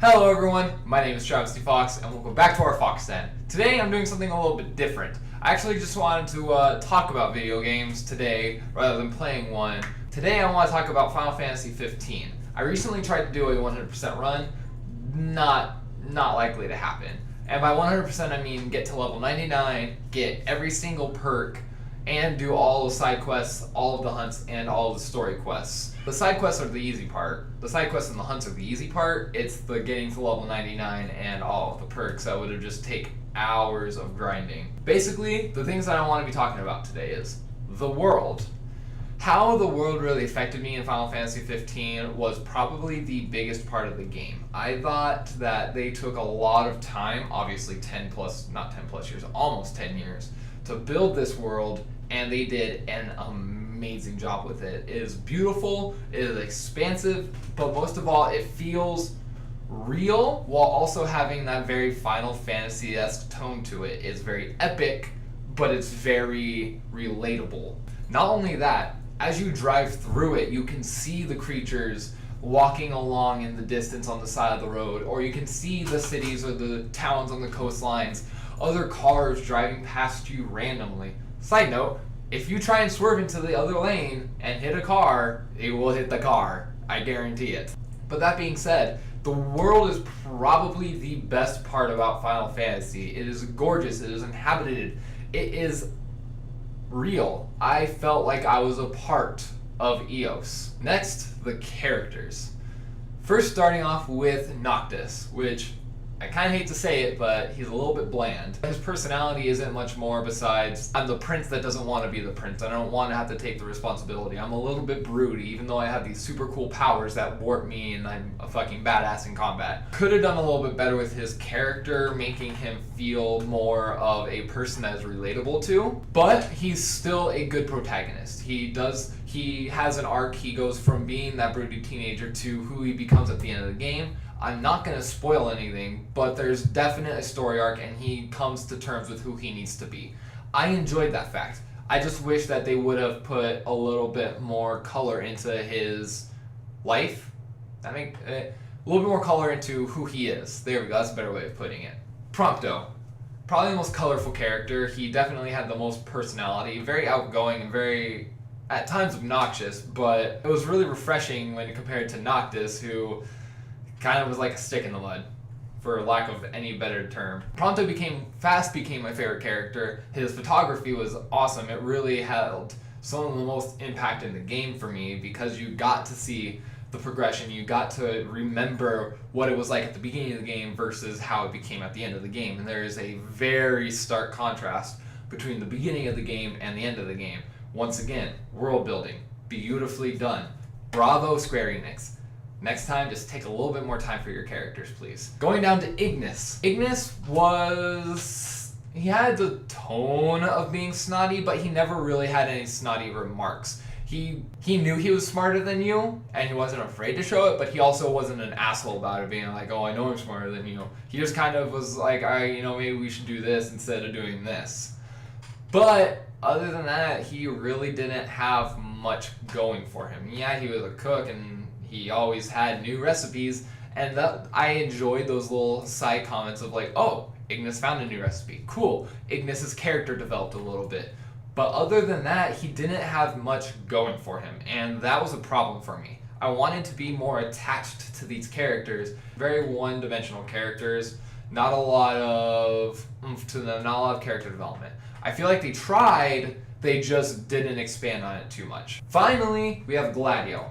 Hello everyone, my name is Travis D. Fox and welcome back to our Fox Den. Today I'm doing something a little bit different. I actually just wanted to talk about video games today rather than playing one. Today I want to talk about Final Fantasy 15. I recently tried to do a 100% run, not likely to happen. And by 100% I mean get to level 99, get every single perk, and do all the side quests, all of the hunts, and all of the story quests. The side quests are the easy part. The side quests and the hunts are the easy part. It's the getting to level 99 and all of the perks that would have just take hours of grinding. Basically, the things that I want to be talking about today is the world. How the world really affected me in Final Fantasy 15 was probably the biggest part of the game. I thought that they took a lot of time, obviously almost 10 years, to build this world, and they did an amazing job with it. It is beautiful, it is expansive, but most of all, it feels real while also having that very Final Fantasy-esque tone to it. It's very epic, but it's very relatable. Not only that, as you drive through it, you can see the creatures walking along in the distance on the side of the road, or you can see the cities or the towns on the coastlines, other cars driving past you randomly. Side note, if you try and swerve into the other lane and hit a car, it will hit the car. I guarantee it. But that being said, the world is probably the best part about Final Fantasy. It is gorgeous, it is inhabited, it is real. I felt like I was a part of Eos. Next, the characters. First, starting off with Noctis, which I kind of hate to say it, but he's a little bit bland. His personality isn't much more besides, I'm the prince that doesn't want to be the prince. I don't want to have to take the responsibility. I'm a little bit broody, even though I have these super cool powers that warp me and I'm a fucking badass in combat. Could have done a little bit better with his character, making him feel more of a person that is relatable to, but he's still a good protagonist. He has an arc. He goes from being that broody teenager to who he becomes at the end of the game. I'm not going to spoil anything, but there's definitely a story arc and he comes to terms with who he needs to be. I enjoyed that fact. I just wish that they would have put a little bit more color into his life. A little bit more color into who he is. There we go, that's a better way of putting it. Prompto. Probably the most colorful character. He definitely had the most personality, very outgoing and very, at times, obnoxious, but it was really refreshing when compared to Noctis, who kind of was like a stick in the mud, for lack of any better term. Prompto became my favorite character. His photography was awesome. It really held some of the most impact in the game for me because you got to see the progression. You got to remember what it was like at the beginning of the game versus how it became at the end of the game. And there is a very stark contrast between the beginning of the game and the end of the game. Once again, world building, beautifully done. Bravo, Square Enix. Next time, just take a little bit more time for your characters, please. Going down to Ignis. Ignis he had the tone of being snotty, but he never really had any snotty remarks. He knew he was smarter than you, and he wasn't afraid to show it, but he also wasn't an asshole about it, being like, oh, I know I'm smarter than you. He just kind of was like, maybe we should do this instead of doing this. But other than that, he really didn't have much going for him. Yeah, he was a cook, and he always had new recipes, and I enjoyed those little side comments of like, oh, Ignis found a new recipe. Cool. Ignis's character developed a little bit. But other than that, he didn't have much going for him, and that was a problem for me. I wanted to be more attached to these characters. Very one-dimensional characters, not a lot of oomph to them, not a lot of character development. I feel like they tried, they just didn't expand on it too much. Finally, we have Gladio.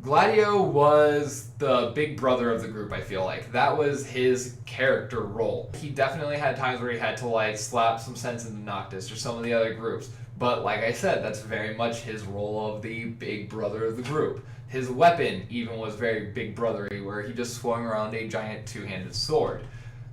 Gladio was the big brother of the group, I feel like. That was his character role. He definitely had times where he had to slap some sense into Noctis or some of the other groups. But like I said, that's very much his role of the big brother of the group. His weapon even was very big brothery, where he just swung around a giant two-handed sword.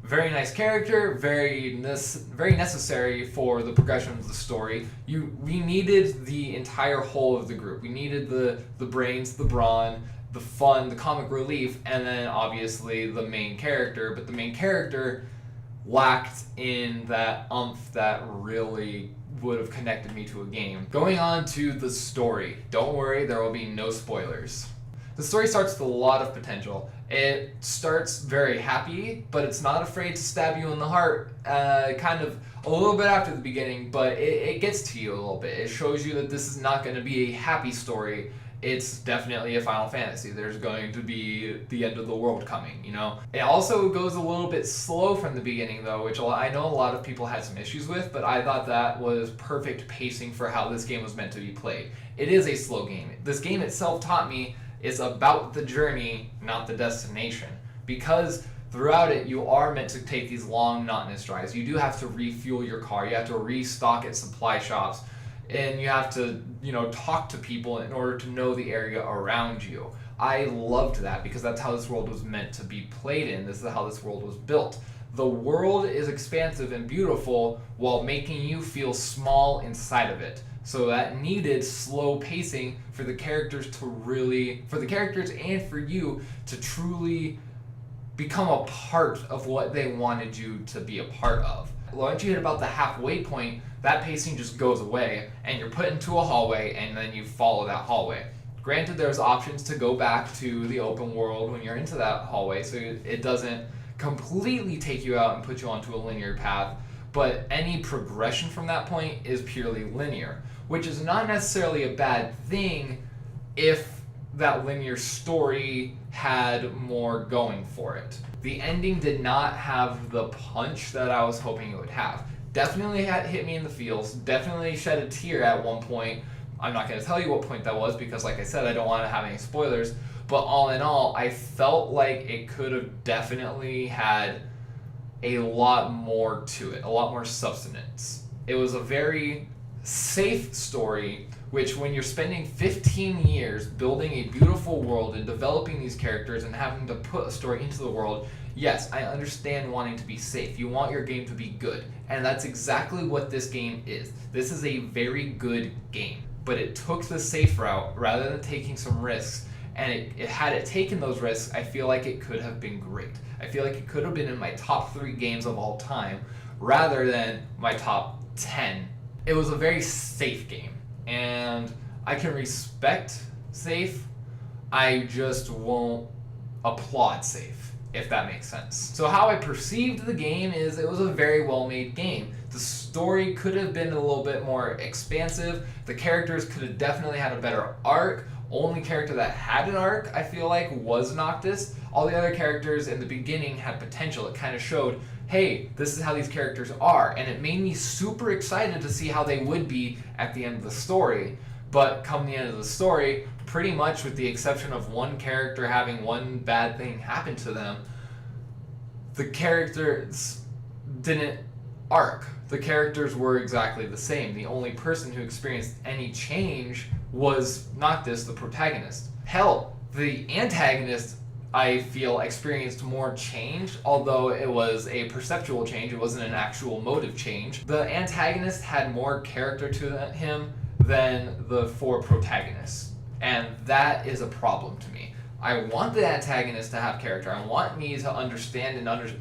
Very nice character, very necessary for the progression of the story. We needed the entire whole of the group. We needed the brains, the brawn, the fun, the comic relief, and then obviously the main character. But the main character lacked in that oomph that really would have connected me to a game. Going on to the story. Don't worry, there will be no spoilers. The story starts with a lot of potential. It starts very happy, but it's not afraid to stab you in the heart, kind of a little bit after the beginning, but it gets to you a little bit. It shows you that this is not going to be a happy story. It's definitely a Final Fantasy. There's going to be the end of the world coming, you know? It also goes a little bit slow from the beginning, though, which I know a lot of people had some issues with, but I thought that was perfect pacing for how this game was meant to be played. It is a slow game. This game itself taught me it's about the journey, not the destination. Because throughout it, you are meant to take these long, monotonous drives. You do have to refuel your car. You have to restock at supply shops. And you have to, talk to people in order to know the area around you. I loved that because that's how this world was meant to be played in. This is how this world was built. The world is expansive and beautiful while making you feel small inside of it. So that needed slow pacing for the characters and for you to truly become a part of what they wanted you to be a part of. Once you hit about the halfway point, that pacing just goes away and you're put into a hallway and then you follow that hallway. Granted, there's options to go back to the open world when you're into that hallway, so it doesn't completely take you out and put you onto a linear path, but any progression from that point is purely linear, which is not necessarily a bad thing if that linear story had more going for it. The ending did not have the punch that I was hoping it would have. Definitely hit me in the feels, definitely shed a tear at one point. I'm not going to tell you what point that was because, like I said, I don't want to have any spoilers, but all in all, I felt like it could have definitely had a lot more to it, a lot more substance. It was a very safe story, which when you're spending 15 years building a beautiful world and developing these characters and having to put a story into the world, yes, I understand wanting to be safe. You want your game to be good, and that's exactly what this game is. This is a very good game, but it took the safe route rather than taking some risks, and had it taken those risks, I feel like it could have been great. I feel like it could have been in my top 3 games of all time rather than my top 10. It was a very safe game, and I can respect safe. I just won't applaud safe, if that makes sense. So how I perceived the game is it was a very well-made game. The story could have been a little bit more expansive. The characters could have definitely had a better arc. Only character that had an arc, I feel like, was Noctis. All the other characters in the beginning had potential. It kind of showed, hey, this is how these characters are, and it made me super excited to see how they would be at the end of the story. But come the end of the story, pretty much with the exception of one character having one bad thing happen to them, the characters didn't arc. The characters were exactly the same. The only person who experienced any change was Noctis, the protagonist. Hell, the antagonist, I feel, experienced more change, although it was a perceptual change, it wasn't an actual motive change. The antagonist had more character to him than the 4 protagonists, and that is a problem to me. I want the antagonist to have character. I want me to understand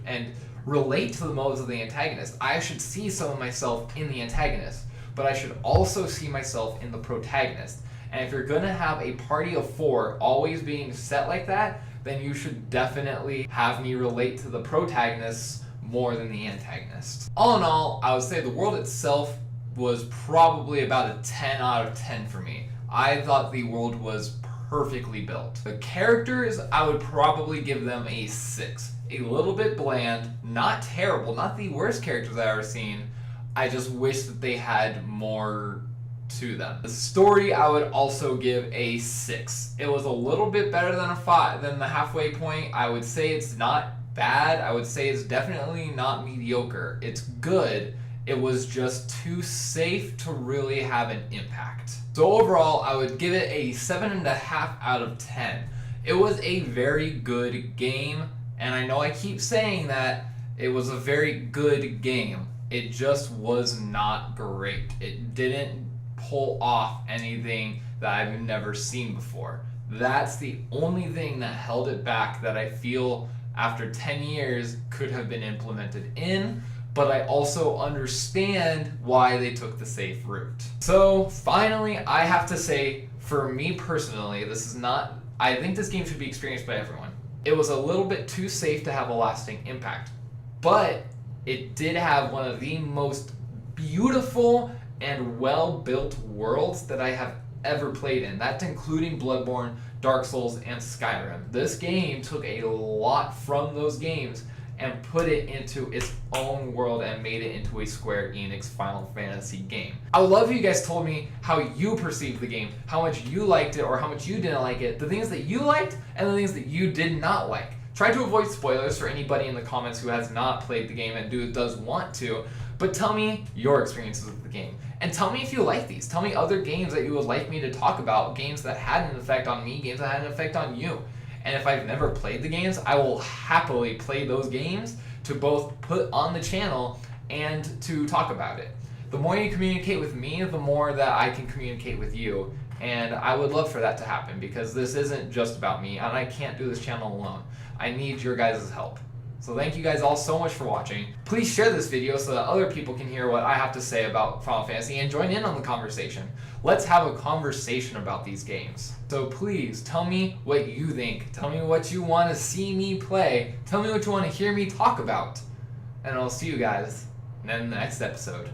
and relate to the motives of the antagonist. I should see some of myself in the antagonist, but I should also see myself in the protagonist. And if you're gonna have a party of 4 always being set like that, then you should definitely have me relate to the protagonists more than the antagonist. All in all, I would say the world itself was probably about a 10 out of 10 for me. I thought the world was perfectly built. The characters, I would probably give them a 6. A little bit bland, not terrible, not the worst characters I've ever seen. I just wish that they had more to them. The story, I would also give a 6. It was a little bit better than a 5, than the halfway point. I would say it's not bad. I would say it's definitely not mediocre. It's good. It was just too safe to really have an impact. So overall, I would give it a 7.5 out of 10. It was a very good game, and I know I keep saying that it was a very good game. It just was not great. It didn't pull off anything that I've never seen before. That's the only thing that held it back that I feel after 10 years could have been implemented in, but I also understand why they took the safe route. So finally, I have to say, for me personally, this is not I think this game should be experienced by everyone. It was a little bit too safe to have a lasting impact, but it did have one of the most beautiful and well-built worlds that I have ever played in. That's including Bloodborne, Dark Souls, and Skyrim. This game took a lot from those games and put it into its own world and made it into a Square Enix Final Fantasy game. I would love if you guys told me how you perceived the game, how much you liked it or how much you didn't like it, the things that you liked and the things that you did not like. Try to avoid spoilers for anybody in the comments who has not played the game and does want to, but tell me your experiences with the game. And tell me if you like these. Tell me other games that you would like me to talk about, games that had an effect on me, games that had an effect on you. And if I've never played the games, I will happily play those games to both put on the channel and to talk about it. The more you communicate with me, the more that I can communicate with you. And I would love for that to happen because this isn't just about me and I can't do this channel alone. I need your guys' help. So thank you guys all so much for watching. Please share this video so that other people can hear what I have to say about Final Fantasy and join in on the conversation. Let's have a conversation about these games. So please tell me what you think. Tell me what you want to see me play. Tell me what you want to hear me talk about. And I'll see you guys in the next episode.